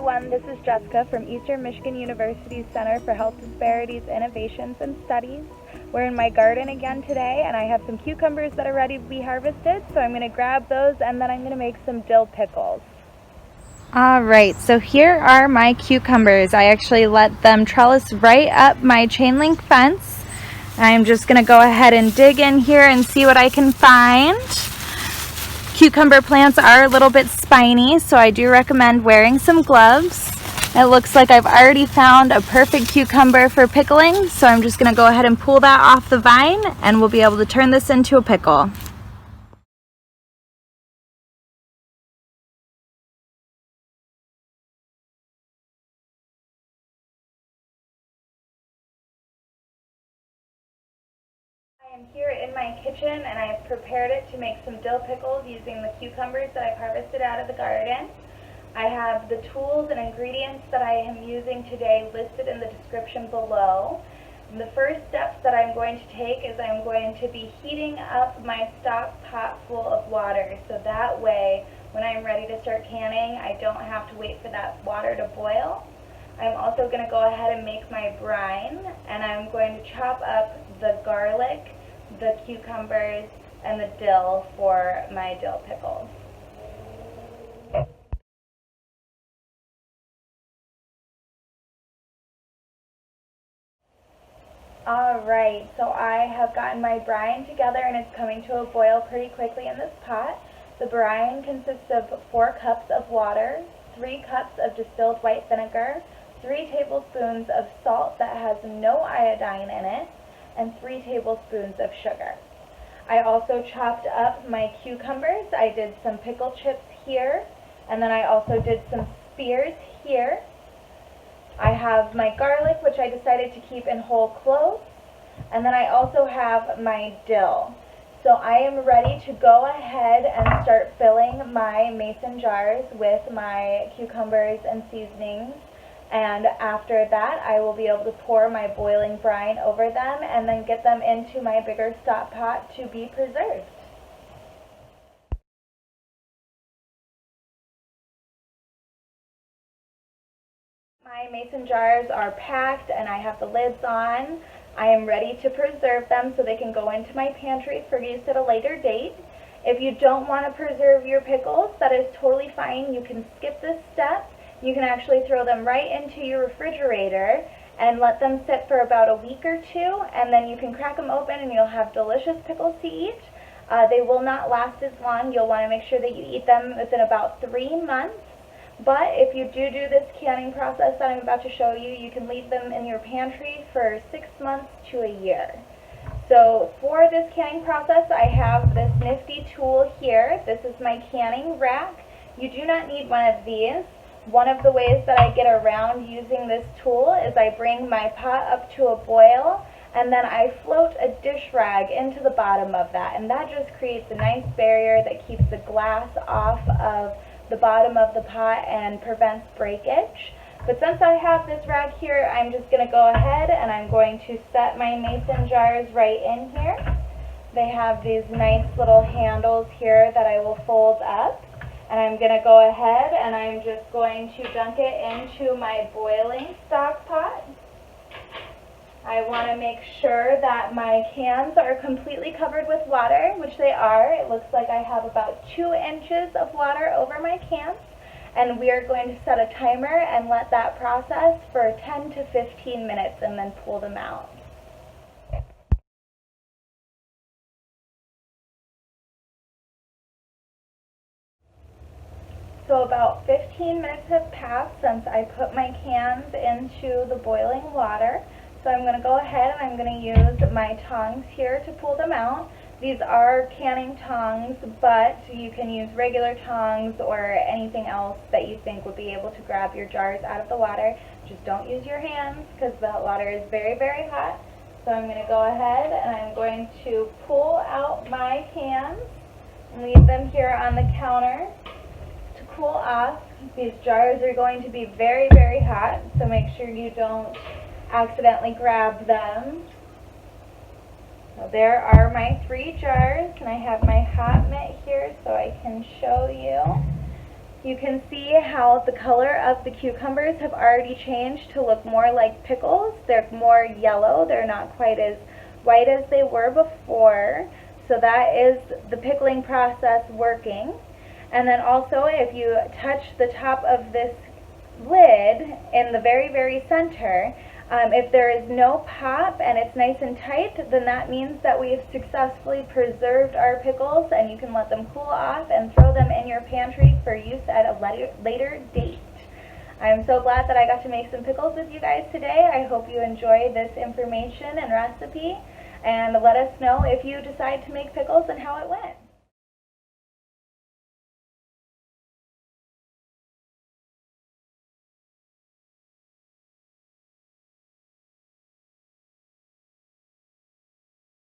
everyone, this is Jessica from Eastern Michigan University's Center for Health Disparities, Innovations, and Studies. We're in my garden again today, and I have some cucumbers that are ready to be harvested, so I'm going to grab those and then I'm going to make some dill pickles. Alright, so here are my cucumbers. I actually let them trellis right up my chain link fence. I'm just going to go ahead and dig in here and see what I can find. Cucumber plants are a little bit spiny, so I do recommend wearing some gloves. It looks like I've already found a perfect cucumber for pickling, so I'm just going to go ahead and pull that off the vine and we'll be able to turn this into a pickle. I am here in my kitchen and I've prepared it to make some dill pickles using the cucumbers that I've harvested out of the garden. I have the tools and ingredients that I am using today listed in the description below. And the first steps that I'm going to take is I'm going to be heating up my stock pot full of water, so that way when I'm ready to start canning I don't have to wait for that water to boil. I'm also going to go ahead and make my brine, and I'm going to chop up the garlic, the cucumbers, and the dill for my dill pickles. Alright, so I have gotten my brine together and it's coming to a boil pretty quickly in this pot. The brine consists of 4 cups of water, 3 cups of distilled white vinegar, 3 tablespoons of salt that has no iodine in it, and 3 tablespoons of sugar. I also chopped up my cucumbers. I did some pickle chips here, and then I also did some spears here. I have my garlic, which I decided to keep in whole cloves, and then I also have my dill. So I am ready to go ahead and start filling my mason jars with my cucumbers and seasonings, and after that I will be able to pour my boiling brine over them and then get them into my bigger stock pot to be preserved. My mason jars are packed and I have the lids on. I am ready to preserve them so they can go into my pantry for use at a later date. If you don't want to preserve your pickles, that is totally fine. You can skip this step. You can actually throw them right into your refrigerator and let them sit for about a week or two, and then you can crack them open and you'll have delicious pickles to eat. They will not last as long. You'll want to make sure that you eat them within about 3 months. But if you do this canning process that I'm about to show you, you can leave them in your pantry for 6 months to a year. So for this canning process, I have this nifty tool here. This is my canning rack. You do not need one of these. One of the ways that I get around using this tool is I bring my pot up to a boil and then I float a dish rag into the bottom of that, and that just creates a nice barrier that keeps the glass off of the bottom of the pot and prevents breakage. But since I have this rag here, I'm just going to go ahead and I'm going to set my mason jars right in here. They have these nice little handles here that I will fold up. And I'm going to go ahead and I'm just going to dunk it into my boiling stock pot. I want to make sure that my cans are completely covered with water, which they are. It looks like I have about 2 inches of water over my cans. And we are going to set a timer and let that process for 10 to 15 minutes and then pull them out. So about 15 minutes have passed since I put my cans into the boiling water. So I'm going to go ahead and I'm going to use my tongs here to pull them out. These are canning tongs, but you can use regular tongs or anything else that you think would be able to grab your jars out of the water. Just don't use your hands because the water is very, very hot. So I'm going to go ahead and I'm going to pull out my cans and leave them here on the counter to cool off. These jars are going to be very, very hot, so make sure you don't accidentally grab them. So there are my 3 jars, and I have my hot mitt here so I can show you. You can see how the color of the cucumbers have already changed to look more like pickles. They're more yellow. They're not quite as white as they were before. So that is the pickling process working. And then also, if you touch the top of this lid in the very, very center, if there is no pop and it's nice and tight, then that means that we have successfully preserved our pickles, and you can let them cool off and throw them in your pantry for use at a later date. I'm so glad that I got to make some pickles with you guys today. I hope you enjoy this information and recipe, and let us know if you decide to make pickles and how it went.